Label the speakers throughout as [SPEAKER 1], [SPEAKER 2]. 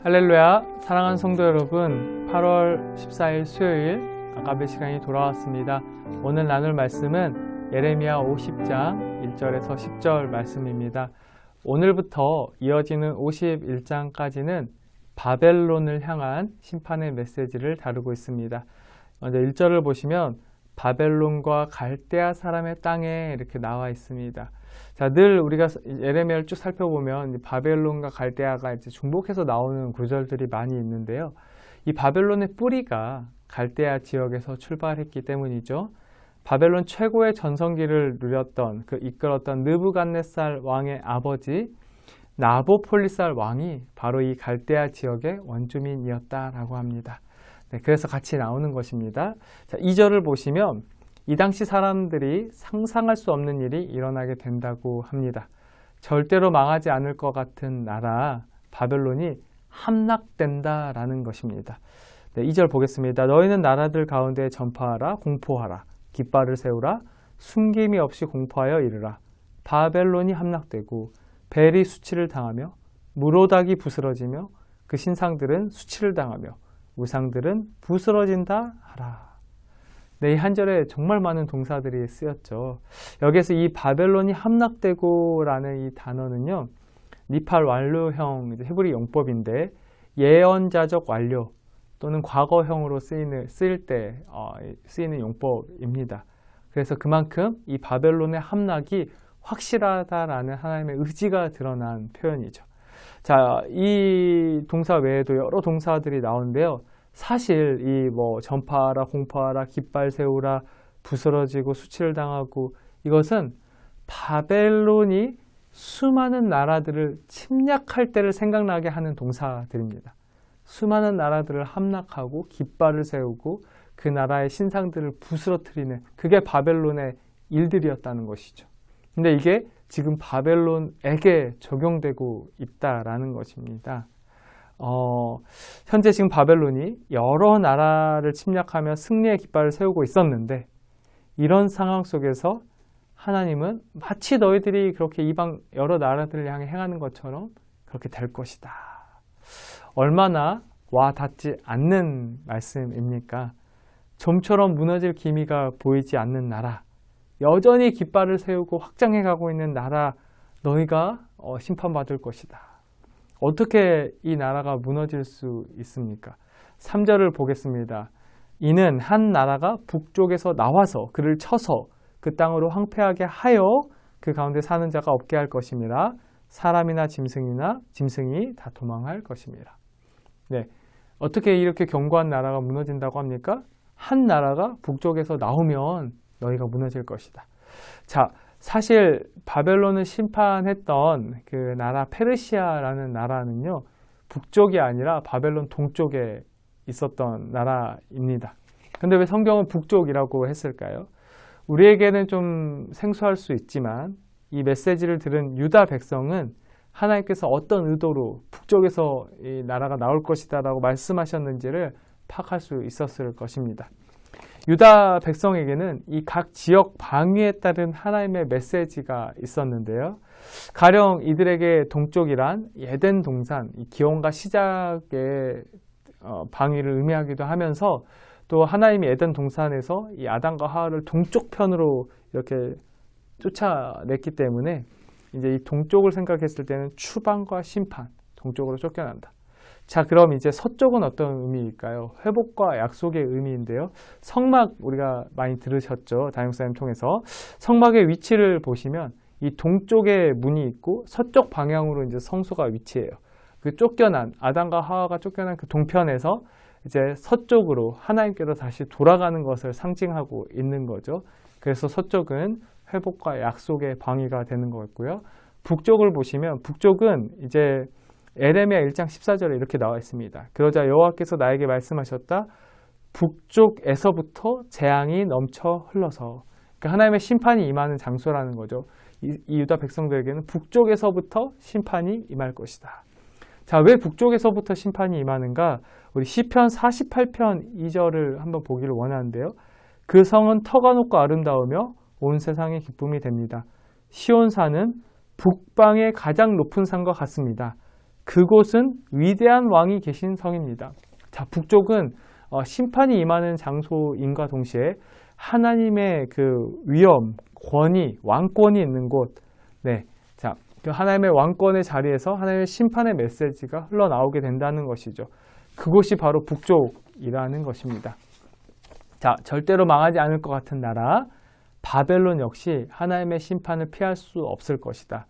[SPEAKER 1] 할렐루야, 사랑하는 성도 여러분, 8월 14일 수요일 아까베 시간이 돌아왔습니다. 오늘 나눌 말씀은 예레미야 50장 1절에서 10절 말씀입니다. 오늘부터 이어지는 51장까지는 바벨론을 향한 심판의 메시지를 다루고 있습니다. 먼저 1절을 보시면 바벨론과 갈대아 사람의 땅에 이렇게 나와 있습니다. 자, 늘 우리가 예레미야를 쭉 살펴보면 바벨론과 갈대아가 이제 중복해서 나오는 구절들이 많이 있는데요. 이 바벨론의 뿌리가 갈대아 지역에서 출발했기 때문이죠. 바벨론 최고의 전성기를 누렸던, 이끌었던 느부갓네살 왕의 아버지 나보폴리살 왕이 바로 이 갈대아 지역의 원주민이었다라고 합니다. 네, 그래서 같이 나오는 것입니다. 자, 2절을 보시면 이 당시 사람들이 상상할 수 없는 일이 일어나게 된다고 합니다. 절대로 망하지 않을 것 같은 나라 바벨론이 함락된다라는 것입니다. 네, 2절 보겠습니다. 너희는 나라들 가운데 전파하라, 공포하라, 깃발을 세우라, 숨김이 없이 공포하여 이르라. 바벨론이 함락되고 벨이 수치를 당하며 무로닥이 부스러지며 그 신상들은 수치를 당하며 우상들은 부스러진다 하라. 네, 이 한 절에 정말 많은 동사들이 쓰였죠. 여기에서 이 바벨론이 함락되고 라는 이 단어는요, 니팔 완료형 히브리 용법인데 예언자적 완료 또는 과거형으로 쓰일 때 쓰이는 용법입니다. 그래서 그만큼 이 바벨론의 함락이 확실하다라는 하나님의 의지가 드러난 표현이죠. 자, 이 동사 외에도 여러 동사들이 나오는데요. 사실 이 전파하라, 공포하라, 깃발 세우라, 부스러지고 수치를 당하고 이것은 바벨론이 수많은 나라들을 침략할 때를 생각나게 하는 동사들입니다. 수많은 나라들을 함락하고 깃발을 세우고 그 나라의 신상들을 부스러뜨리는 그게 바벨론의 일들이었다는 것이죠. 근데 이게 지금 바벨론에게 적용되고 있다라는 것입니다. 현재 지금 바벨론이 여러 나라를 침략하며 승리의 깃발을 세우고 있었는데 이런 상황 속에서 하나님은 마치 너희들이 그렇게 이방 여러 나라들을 향해 행하는 것처럼 그렇게 될 것이다. 얼마나 와 닿지 않는 말씀입니까? 좀처럼 무너질 기미가 보이지 않는 나라, 여전히 깃발을 세우고 확장해 가고 있는 나라, 너희가 심판받을 것이다. 어떻게 이 나라가 무너질 수 있습니까? 3절을 보겠습니다. 이는 한 나라가 북쪽에서 나와서 그를 쳐서 그 땅으로 황폐하게 하여 그 가운데 사는 자가 없게 할 것임이라. 사람이나 짐승이 다 도망할 것임이라. 네, 어떻게 이렇게 견고한 나라가 무너진다고 합니까? 한 나라가 북쪽에서 나오면 너희가 무너질 것이다. 자, 사실 바벨론을 심판했던 그 나라 페르시아라는 나라는요, 북쪽이 아니라 바벨론 동쪽에 있었던 나라입니다. 근데 왜 성경은 북쪽이라고 했을까요? 우리에게는 좀 생소할 수 있지만 이 메시지를 들은 유다 백성은 하나님께서 어떤 의도로 북쪽에서 이 나라가 나올 것이다 라고 말씀하셨는지를 파악할 수 있었을 것입니다. 유다 백성에게는 이 각 지역 방위에 따른 하나님의 메시지가 있었는데요. 가령 이들에게 동쪽이란 에덴 동산, 이 기원과 시작의 방위를 의미하기도 하면서 또 하나님이 에덴 동산에서 이 아담과 하와를 동쪽 편으로 이렇게 쫓아냈기 때문에 이제 이 동쪽을 생각했을 때는 추방과 심판, 동쪽으로 쫓겨난다. 자, 그럼 이제 서쪽은 어떤 의미일까요? 회복과 약속의 의미인데요. 성막 우리가 많이 들으셨죠? 다육사님 통해서. 성막의 위치를 보시면 이 동쪽에 문이 있고 서쪽 방향으로 이제 성소가 위치해요. 그 쫓겨난 아담과 하와가 쫓겨난 그 동편에서 이제 서쪽으로 하나님께로 다시 돌아가는 것을 상징하고 있는 거죠. 그래서 서쪽은 회복과 약속의 방위가 되는 거였고요. 북쪽을 보시면 북쪽은 이제 예레미야 1장 14절에 이렇게 나와 있습니다. 그러자 여호와께서 나에게 말씀하셨다. 북쪽에서부터 재앙이 넘쳐 흘러서. 그러니까 하나님의 심판이 임하는 장소라는 거죠. 이 유다 백성들에게는 북쪽에서부터 심판이 임할 것이다. 자, 왜 북쪽에서부터 심판이 임하는가? 우리 시편 48편 2절을 한번 보기를 원하는데요. 그 성은 터가 높고 아름다우며 온 세상의 기쁨이 됩니다. 시온산은 북방의 가장 높은 산과 같습니다. 그곳은 위대한 왕이 계신 성입니다. 자, 북쪽은 심판이 임하는 장소인과 동시에 하나님의 그 위엄, 권위, 왕권이 있는 곳. 네. 자, 그 하나님의 왕권의 자리에서 하나님의 심판의 메시지가 흘러나오게 된다는 것이죠. 그곳이 바로 북쪽이라는 것입니다. 자, 절대로 망하지 않을 것 같은 나라, 바벨론 역시 하나님의 심판을 피할 수 없을 것이다.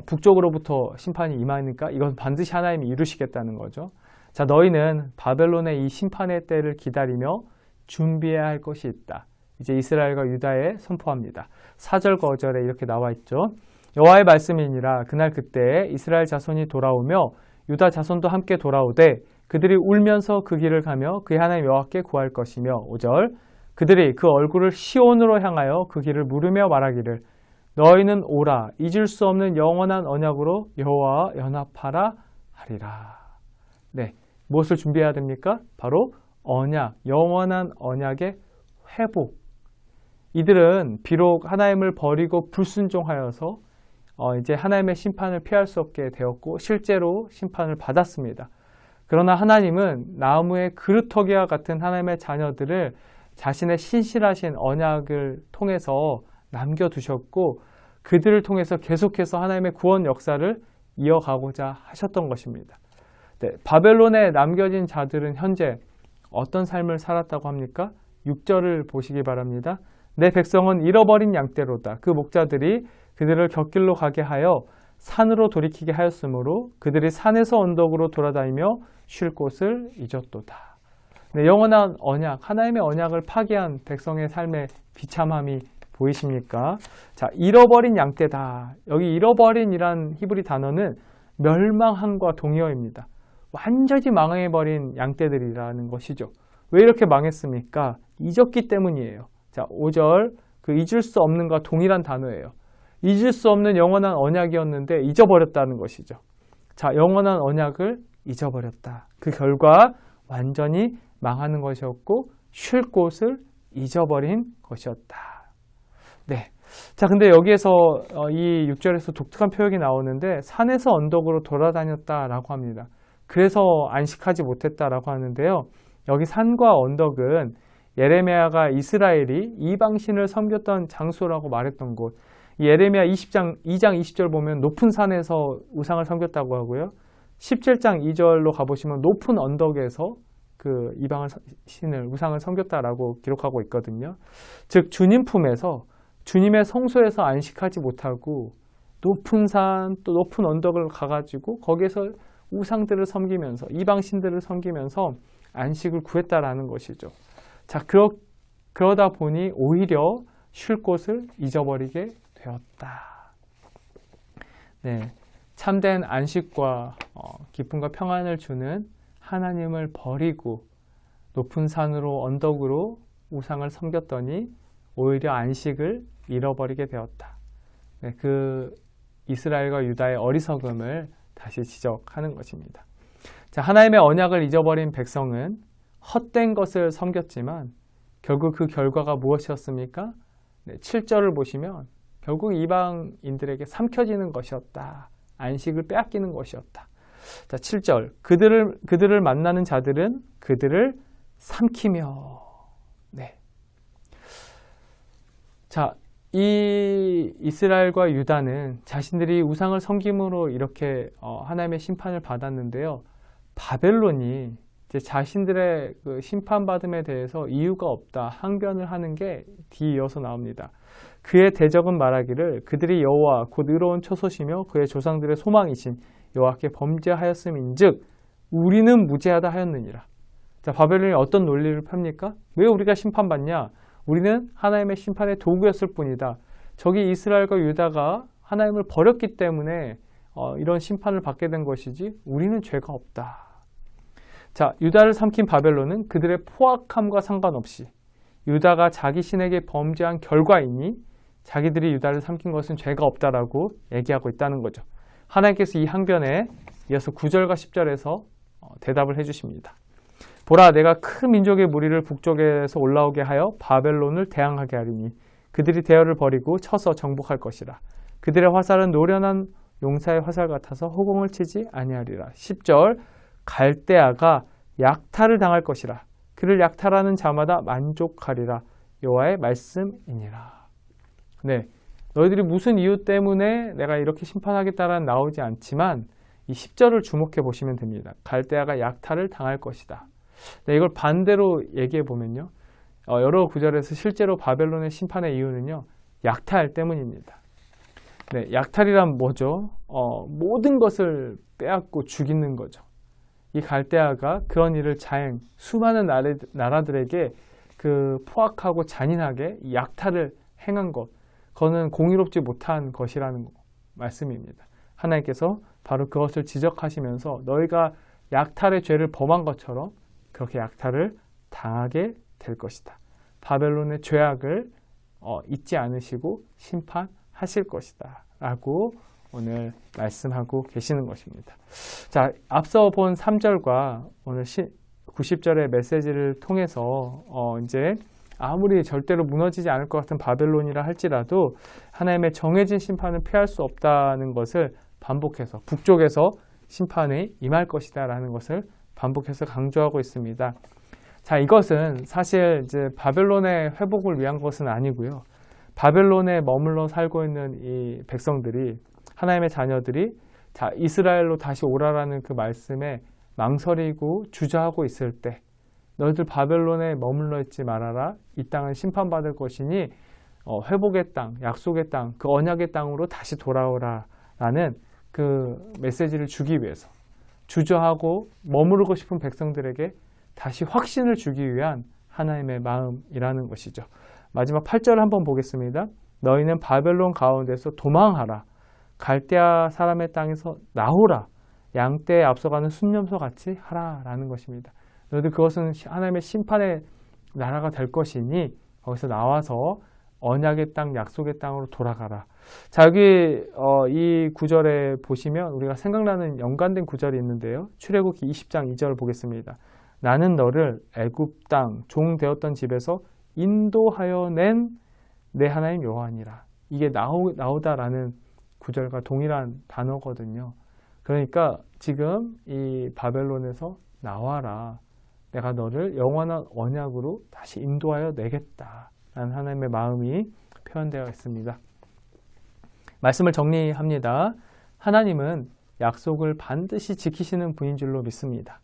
[SPEAKER 1] 북쪽으로부터 심판이 임하니까 이건 반드시 하나님이 이루시겠다는 거죠. 자, 너희는 바벨론의 이 심판의 때를 기다리며 준비해야 할 것이 있다. 이제 이스라엘과 유다에 선포합니다. 4절 5절에 이렇게 나와 있죠. 여호와의 말씀이니라. 그날 그때 이스라엘 자손이 돌아오며 유다 자손도 함께 돌아오되 그들이 울면서 그 길을 가며 그의 하나님 여호와께 구할 것이며 5절 그들이 그 얼굴을 시온으로 향하여 그 길을 물으며 말하기를 너희는 오라 잊을 수 없는 영원한 언약으로 여호와와 연합하라 하리라. 네, 무엇을 준비해야 됩니까? 바로 언약, 영원한 언약의 회복. 이들은 비록 하나님을 버리고 불순종하여서 이제 하나님의 심판을 피할 수 없게 되었고 실제로 심판을 받았습니다. 그러나 하나님은 나무의 그루터기와 같은 하나님의 자녀들을 자신의 신실하신 언약을 통해서 남겨두셨고 그들을 통해서 계속해서 하나님의 구원 역사를 이어가고자 하셨던 것입니다. 네, 바벨론에 남겨진 자들은 현재 어떤 삶을 살았다고 합니까? 6절을 보시기 바랍니다. 내 백성은 잃어버린 양떼로다. 그 목자들이 그들을 곁길로 가게 하여 산으로 돌이키게 하였으므로 그들이 산에서 언덕으로 돌아다니며 쉴 곳을 잊었도다. 네, 영원한 언약, 하나님의 언약을 파기한 백성의 삶의 비참함이 보이십니까? 자, 잃어버린 양떼다. 여기 잃어버린이란 히브리 단어는 멸망함과 동의어입니다. 완전히 망해버린 양떼들이라는 것이죠. 왜 이렇게 망했습니까? 잊었기 때문이에요. 자, 5절 그 잊을 수 없는과 동일한 단어예요. 잊을 수 없는 영원한 언약이었는데 잊어버렸다는 것이죠. 자, 영원한 언약을 잊어버렸다. 그 결과 완전히 망하는 것이었고 쉴 곳을 잊어버린 것이었다. 네. 자, 근데 여기에서 이 6절에서 독특한 표현이 나오는데 산에서 언덕으로 돌아다녔다라고 합니다. 그래서 안식하지 못했다라고 하는데요. 여기 산과 언덕은 예레미야가 이스라엘이 이방신을 섬겼던 장소라고 말했던 곳. 예레미야 2장 20절 보면 높은 산에서 우상을 섬겼다고 하고요. 17장 2절로 가보시면 높은 언덕에서 그 이방을 신을 우상을 섬겼다라고 기록하고 있거든요. 즉 주님 품에서 주님의 성소에서 안식하지 못하고 높은 산 또 높은 언덕을 가가지고 거기에서 우상들을 섬기면서 이방신들을 섬기면서 안식을 구했다라는 것이죠. 자, 그러다 보니 오히려 쉴 곳을 잊어버리게 되었다. 네, 참된 안식과 기쁨과 평안을 주는 하나님을 버리고 높은 산으로 언덕으로 우상을 섬겼더니 오히려 안식을 잃어버리게 되었다. 네, 그 이스라엘과 유다의 어리석음을 다시 지적하는 것입니다. 자, 하나님의 언약을 잊어버린 백성은 헛된 것을 섬겼지만 결국 그 결과가 무엇이었습니까? 네, 7절을 보시면 결국 이방인들에게 삼켜지는 것이었다. 안식을 빼앗기는 것이었다. 자, 7절 그들을 만나는 자들은 그들을 삼키며. 네. 자, 이 이스라엘과 유다는 자신들이 우상을 섬김으로 이렇게 하나님의 심판을 받았는데요. 바벨론이 이제 자신들의 그 심판받음에 대해서 이유가 없다, 항변을 하는 게 뒤이어서 나옵니다. 그의 대적은 말하기를 그들이 여호와 곧 의로운 처소시며 그의 조상들의 소망이신 여호와께 범죄하였음인즉 우리는 무죄하다 하였느니라. 자, 바벨론이 어떤 논리를 펴니까? 왜 우리가 심판받냐? 우리는 하나님의 심판의 도구였을 뿐이다. 저기 이스라엘과 유다가 하나님을 버렸기 때문에 이런 심판을 받게 된 것이지 우리는 죄가 없다. 자, 유다를 삼킨 바벨론은 그들의 포악함과 상관없이 유다가 자기 신에게 범죄한 결과이니 자기들이 유다를 삼킨 것은 죄가 없다라고 얘기하고 있다는 거죠. 하나님께서 이 항변에 이어서 9절과 10절에서 대답을 해주십니다. 보라, 내가 큰 민족의 무리를 북쪽에서 올라오게 하여 바벨론을 대항하게 하리니 그들이 대열을 버리고 쳐서 정복할 것이라. 그들의 화살은 노련한 용사의 화살 같아서 허공을 치지 아니하리라. 10절 갈대아가 약탈을 당할 것이라. 그를 약탈하는 자마다 만족하리라. 여호와의 말씀이니라. 네, 너희들이 무슨 이유 때문에 내가 이렇게 심판하겠다라는 나오지 않지만 이 10절을 주목해 보시면 됩니다. 갈대아가 약탈을 당할 것이다. 네, 이걸 반대로 얘기해 보면요. 여러 구절에서 실제로 바벨론의 심판의 이유는요. 약탈 때문입니다. 네, 약탈이란 뭐죠? 모든 것을 빼앗고 죽이는 거죠. 이 갈대아가 그런 일을 수많은 나라들에게 그 포악하고 잔인하게 약탈을 행한 것, 그거는 공의롭지 못한 것이라는 말씀입니다. 하나님께서 바로 그것을 지적하시면서 너희가 약탈의 죄를 범한 것처럼 그렇게 약탈을 당하게 될 것이다. 바벨론의 죄악을 잊지 않으시고 심판하실 것이다 라고 오늘 말씀하고 계시는 것입니다. 자, 앞서 본 3절과 오늘 90절의 메시지를 통해서 이제 아무리 절대로 무너지지 않을 것 같은 바벨론이라 할지라도 하나님의 정해진 심판을 피할 수 없다는 것을 반복해서 북쪽에서 심판이 임할 것이다 라는 것을 반복해서 강조하고 있습니다. 자, 이것은 사실 이제 바벨론의 회복을 위한 것은 아니고요. 바벨론에 머물러 살고 있는 이 백성들이, 하나님의 자녀들이 자, 이스라엘로 다시 오라라는 그 말씀에 망설이고 주저하고 있을 때 너희들 바벨론에 머물러 있지 말아라. 이 땅은 심판받을 것이니 회복의 땅, 약속의 땅, 그 언약의 땅으로 다시 돌아오라라는 그 메시지를 주기 위해서 주저하고 머무르고 싶은 백성들에게 다시 확신을 주기 위한 하나님의 마음이라는 것이죠. 마지막 8절 한번 보겠습니다. 너희는 바벨론 가운데서 도망하라. 갈대아 사람의 땅에서 나오라. 양떼에 앞서가는 순념소 같이 하라라는 것입니다. 너희들 그것은 하나님의 심판의 나라가 될 것이니 거기서 나와서 언약의 땅, 약속의 땅으로 돌아가라. 자, 여기 이 구절에 보시면 우리가 생각나는 연관된 구절이 있는데요. 출애굽기 20장 2절 보겠습니다. 나는 너를 애굽 땅 종 되었던 집에서 인도하여 낸 내 하나님 여호와니라. 이게 나오다라는 구절과 동일한 단어거든요. 그러니까 지금 이 바벨론에서 나와라. 내가 너를 영원한 언약으로 다시 인도하여 내겠다. 라는 하나님의 마음이 표현되어 있습니다. 말씀을 정리합니다. 하나님은 약속을 반드시 지키시는 분인 줄로 믿습니다.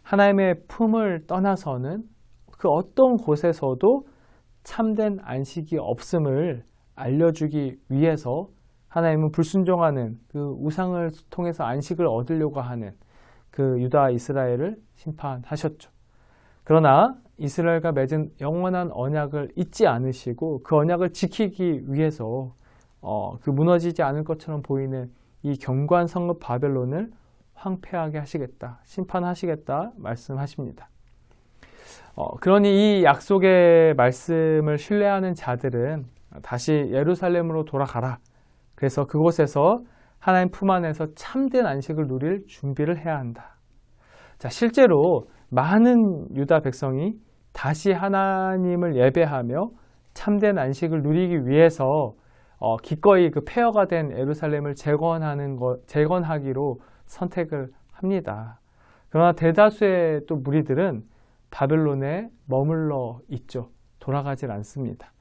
[SPEAKER 1] 하나님의 품을 떠나서는 그 어떤 곳에서도 참된 안식이 없음을 알려주기 위해서 하나님은 불순종하는 그 우상을 통해서 안식을 얻으려고 하는 그 유다 이스라엘을 심판하셨죠. 그러나 이스라엘과 맺은 영원한 언약을 잊지 않으시고 그 언약을 지키기 위해서 그 무너지지 않을 것처럼 보이는 이 견고한 성읍 바벨론을 황폐하게 하시겠다, 심판하시겠다 말씀하십니다. 그러니 이 약속의 말씀을 신뢰하는 자들은 다시 예루살렘으로 돌아가라. 그래서 그곳에서 하나님 품 안에서 참된 안식을 누릴 준비를 해야 한다. 자, 실제로 많은 유다 백성이 다시 하나님을 예배하며 참된 안식을 누리기 위해서 기꺼이 그 폐허가 된 예루살렘을 재건하기로 선택을 합니다. 그러나 대다수의 또 무리들은 바벨론에 머물러 있죠. 돌아가질 않습니다.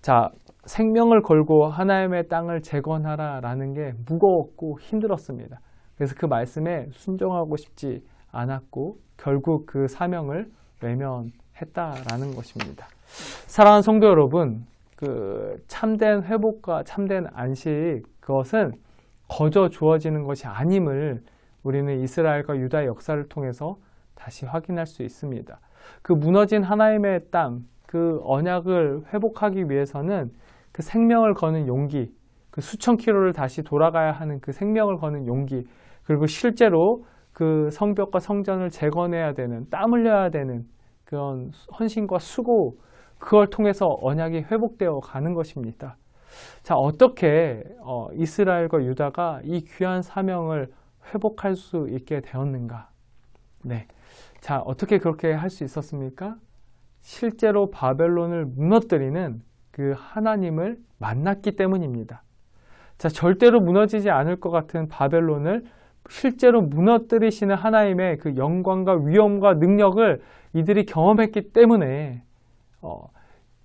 [SPEAKER 1] 자, 생명을 걸고 하나님의 땅을 재건하라라는 게 무거웠고 힘들었습니다. 그래서 그 말씀에 순종하고 싶지 않았고 결국 그 사명을 외면했다라는 것입니다. 사랑하는 성도 여러분, 그 참된 회복과 참된 안식, 그것은 거저 주어지는 것이 아님을 우리는 이스라엘과 유다의 역사를 통해서 다시 확인할 수 있습니다. 그 무너진 하나님의 땅, 그 언약을 회복하기 위해서는 그 생명을 거는 용기, 그 수천 킬로를 다시 돌아가야 하는 그 생명을 거는 용기, 그리고 실제로 그 성벽과 성전을 재건해야 되는, 땀 흘려야 되는 그런 헌신과 수고, 그걸 통해서 언약이 회복되어 가는 것입니다. 자, 어떻게 이스라엘과 유다가 이 귀한 사명을 회복할 수 있게 되었는가? 네. 자, 어떻게 그렇게 할 수 있었습니까? 실제로 바벨론을 무너뜨리는 그 하나님을 만났기 때문입니다. 자, 절대로 무너지지 않을 것 같은 바벨론을 실제로 무너뜨리시는 하나님의 그 영광과 위엄과 능력을 이들이 경험했기 때문에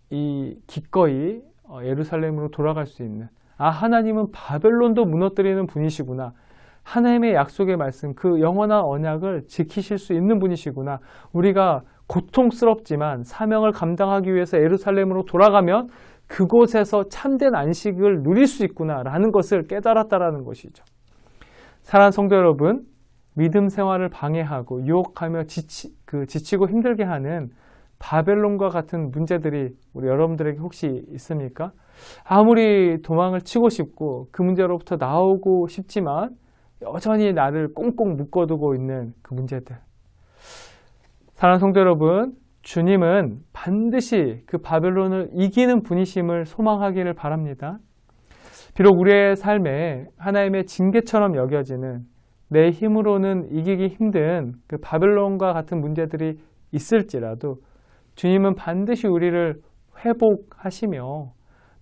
[SPEAKER 1] 이 기꺼이 예루살렘으로 돌아갈 수 있는, 하나님은 바벨론도 무너뜨리는 분이시구나, 하나님의 약속의 말씀, 그 영원한 언약을 지키실 수 있는 분이시구나, 우리가 고통스럽지만 사명을 감당하기 위해서 예루살렘으로 돌아가면 그곳에서 참된 안식을 누릴 수 있구나 라는 것을 깨달았다라는 것이죠. 사랑하는 성도 여러분, 믿음 생활을 방해하고 유혹하며 지치고 힘들게 하는 바벨론과 같은 문제들이 우리 여러분들에게 혹시 있습니까? 아무리 도망을 치고 싶고 그 문제로부터 나오고 싶지만 여전히 나를 꽁꽁 묶어두고 있는 그 문제들. 사랑하는 성도 여러분, 주님은 반드시 그 바벨론을 이기는 분이심을 소망하기를 바랍니다. 비록 우리의 삶에 하나님의 징계처럼 여겨지는, 내 힘으로는 이기기 힘든 그 바벨론과 같은 문제들이 있을지라도 주님은 반드시 우리를 회복하시며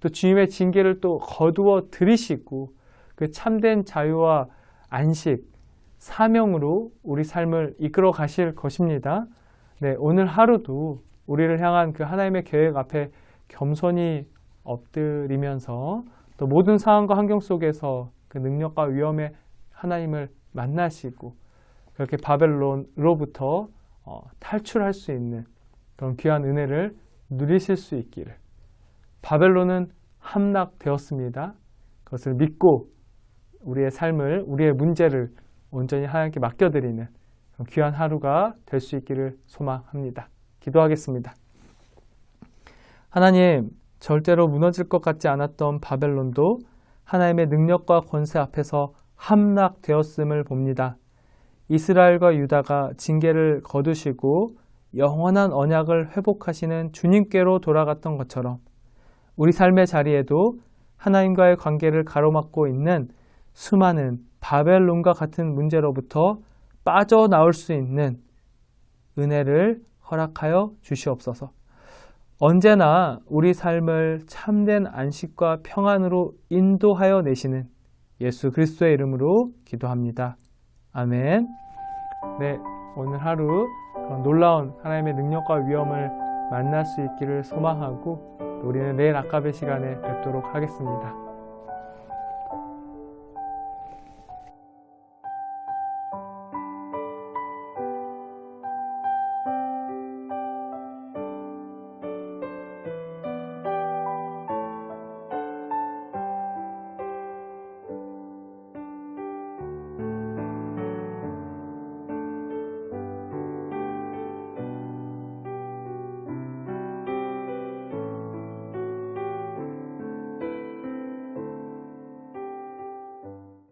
[SPEAKER 1] 또 주님의 징계를 또 거두어 들이시고 그 참된 자유와 안식, 사명으로 우리 삶을 이끌어 가실 것입니다. 네, 오늘 하루도 우리를 향한 그 하나님의 계획 앞에 겸손히 엎드리면서 또 모든 상황과 환경 속에서 그 능력과 위엄의 하나님을 만나시고 그렇게 바벨론으로부터 탈출할 수 있는 그런 귀한 은혜를 누리실 수 있기를. 바벨론은 함락되었습니다. 그것을 믿고 우리의 삶을, 우리의 문제를 온전히 하나님께 맡겨드리는 귀한 하루가 될 수 있기를 소망합니다. 기도하겠습니다. 하나님, 절대로 무너질 것 같지 않았던 바벨론도 하나님의 능력과 권세 앞에서 함락되었음을 봅니다. 이스라엘과 유다가 징계를 거두시고 영원한 언약을 회복하시는 주님께로 돌아갔던 것처럼 우리 삶의 자리에도 하나님과의 관계를 가로막고 있는 수많은 바벨론과 같은 문제로부터 빠져나올 수 있는 은혜를 허락하여 주시옵소서. 언제나 우리 삶을 참된 안식과 평안으로 인도하여 내시는 예수 그리스도의 이름으로 기도합니다. 아멘. 네, 오늘 하루 놀라운 하나님의 능력과 위엄을 만날 수 있기를 소망하고 우리는 내일 아까베 시간에 뵙도록 하겠습니다.